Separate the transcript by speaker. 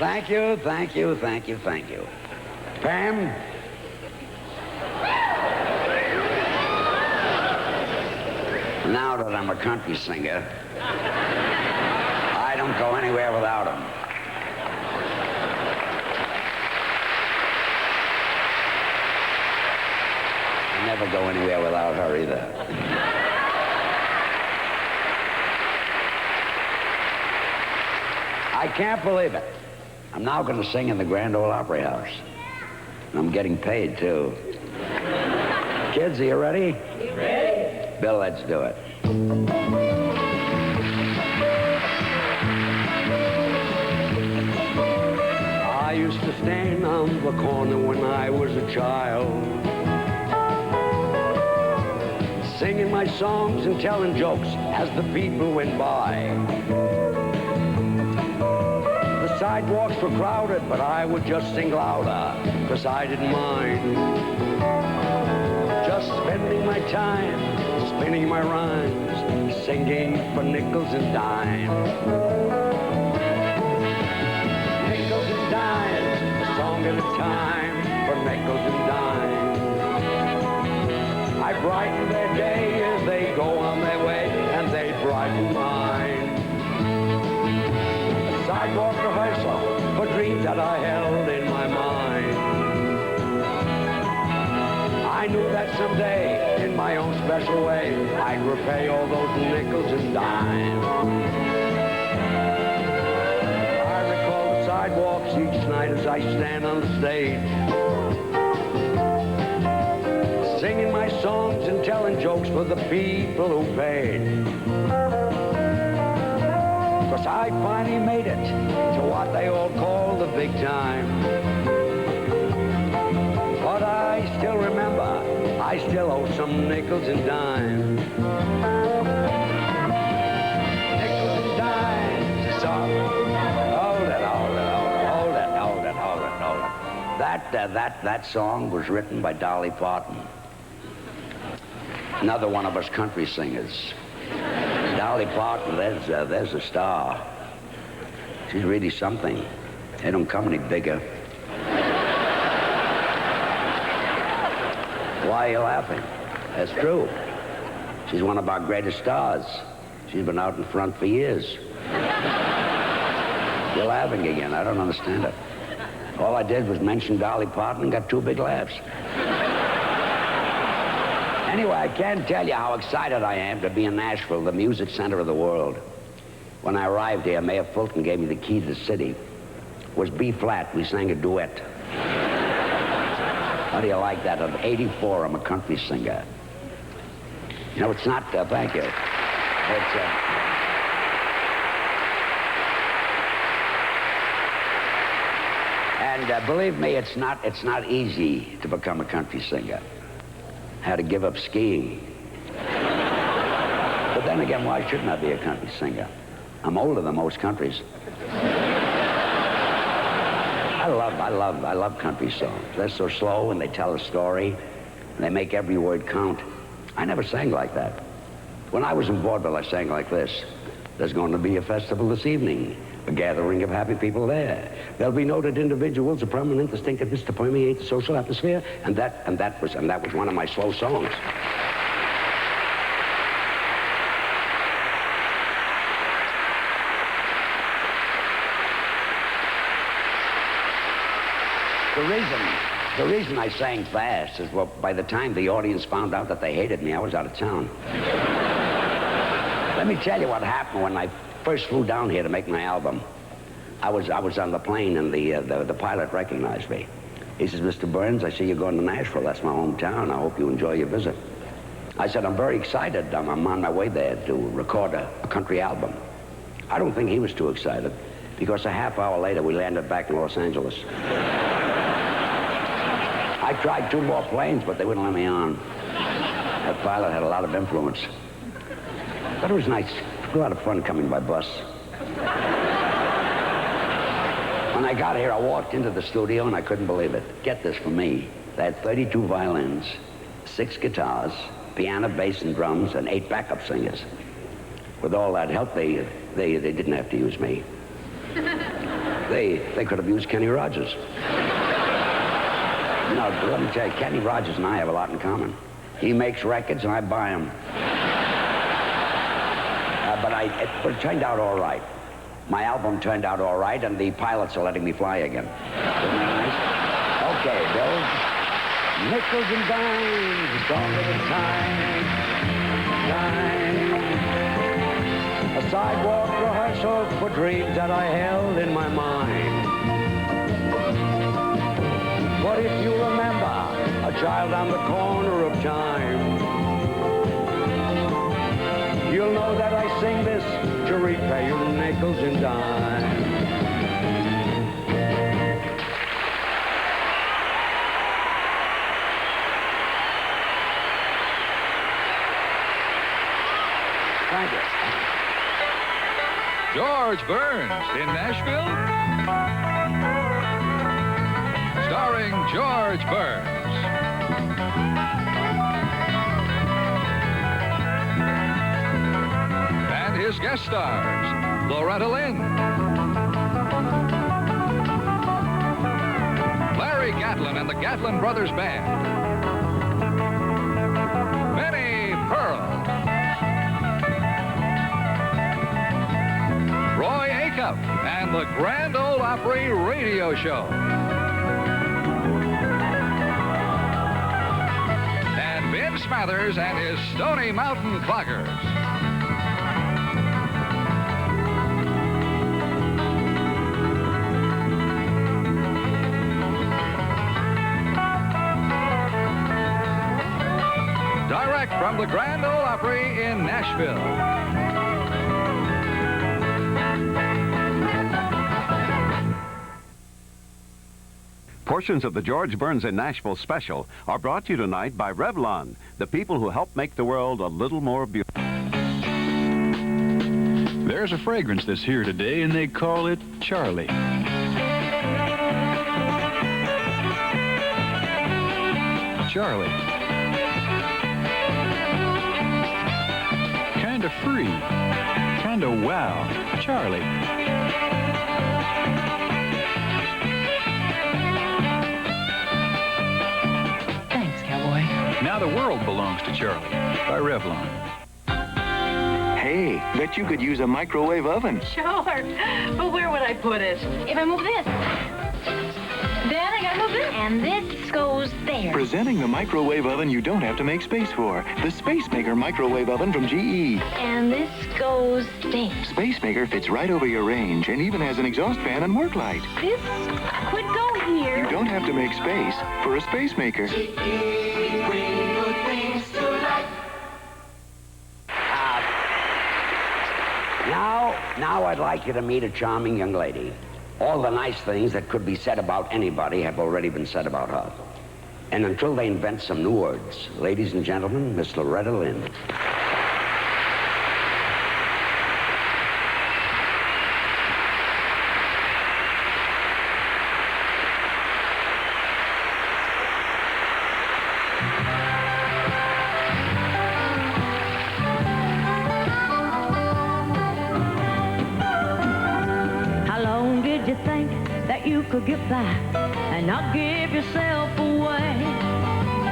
Speaker 1: Thank you, thank you, thank you, thank you. Pam? Now that I'm a country singer, I don't go anywhere without him. I never go anywhere without her either. I can't believe it. I'm now going to sing in the Grand Ole Opry House. And I'm getting paid, too. Kids, are you ready?
Speaker 2: Ready.
Speaker 1: Bill, let's do it. I used to stand on the corner when I was a child, singing my songs and telling jokes as the people went by. The sidewalks were crowded, but I would just sing louder, 'cause I didn't mind. Just spending my time, spinning my rhymes, singing for nickels and dimes. Nickels and dimes, a song at a time, for nickels and dimes. I brighten their day as they go on their way, and they brighten mine. A sidewalk rehearsal for dreams that I held in my mind. I knew that someday, in my own special way, I'd repay all those nickels and dimes. I recall the sidewalks each night as I stand on the stage, singing my songs and telling jokes for the people who paid. 'Cause I finally made it to what they all call the big time. But I still remember, I still owe some nickels and dimes. Nickels and dimes, a song. Hold it, hold it, hold it, hold it, hold it, hold it, hold it. That song was written by Dolly Parton, another one of us country singers. Dolly Parton, there's a star. She's really something. They don't come any bigger. Why are you laughing? That's true. She's one of our greatest stars. She's been out in front for years. You're laughing again. I don't understand it. All I did was mention Dolly Parton and got 2 big laughs. Anyway, I can't tell you how excited I am to be in Nashville, the music center of the world. When I arrived here, Mayor Fulton gave me the key to the city. It was B flat. We sang a duet. How do you like that? At 84, I'm a country singer. You know, it's not, thank you. It's, and believe me, it's not easy to become a country singer. I had to give up skiing. But then again, why shouldn't I be a country singer? I'm older than most countries. I love country songs. They're so slow and they tell a story and they make every word count. I never sang like that. When I was in vaudeville, I sang like this. There's going to be a festival this evening, a gathering of happy people there. There'll be noted individuals of prominent distinctiveness to permeate the social atmosphere, and that was one of my slow songs. The reason I sang fast is, well, by the time the audience found out that they hated me, I was out of town. Let me tell you what happened when I first flew down here to make my album. I was on the plane, and the pilot recognized me. He says, Mr. Burns, I see you're going to Nashville. That's my hometown. I hope you enjoy your visit. I said, I'm very excited. I'm on my way there to record a country album. I don't think he was too excited, because a half hour later, we landed back in Los Angeles. I tried 2 more planes, but they wouldn't let me on. That pilot had a lot of influence. But it was nice. It was a lot of fun coming by bus. When I got here, I walked into the studio, and I couldn't believe it. Get this for me. They had 32 violins, 6 guitars, piano, bass, and drums, and 8 backup singers. With all that help, they didn't have to use me. They could have used Kenny Rogers. No, let me tell you, Kenny Rogers and I have a lot in common. He makes records and I buy them. But it turned out all right. My album turned out all right, and the pilots are letting me fly again. Isn't that nice? Okay, Bill. Nickels and dimes, gone with the time. A sidewalk rehearsal for dreams that I held in my mind. But if you remember, a child on the corner of time, you'll know that I sing this to repay your nickels and dimes. Thank you.
Speaker 2: George Burns in Nashville. Starring George Burns. And his guest stars, Loretta Lynn, Larry Gatlin and the Gatlin Brothers Band, Minnie Pearl, Roy Acuff and the Grand Ole Opry Radio Show. And Ben Smathers and his Stony Mountain Cloggers. Direct from the Grand Ole Opry in Nashville.
Speaker 3: Portions of the George Burns in Nashville special are brought to you tonight by Revlon, the people who help make the world a little more beautiful.
Speaker 4: There's a fragrance that's here today, and they call it Charlie. Charlie. Kinda free. Kinda wow. Charlie. Now the world belongs to Charlie by Revlon.
Speaker 5: Hey, bet you could use a microwave oven.
Speaker 6: Sure, but where would I put it?
Speaker 7: If I move this, then I gotta move this, and this goes there.
Speaker 5: Presenting the microwave oven you don't have to make space for. The Space Maker microwave oven from GE.
Speaker 7: And this goes there.
Speaker 5: Space Maker fits right over your range and even has an exhaust fan and work light.
Speaker 7: This could go here.
Speaker 5: You don't have to make space for a Space Maker.
Speaker 1: Now I'd like you to meet a charming young lady. All the nice things that could be said about anybody have already been said about her. And until they invent some new words, ladies and gentlemen, Miss Loretta Lynn.
Speaker 8: You think that you could get by and not give yourself away?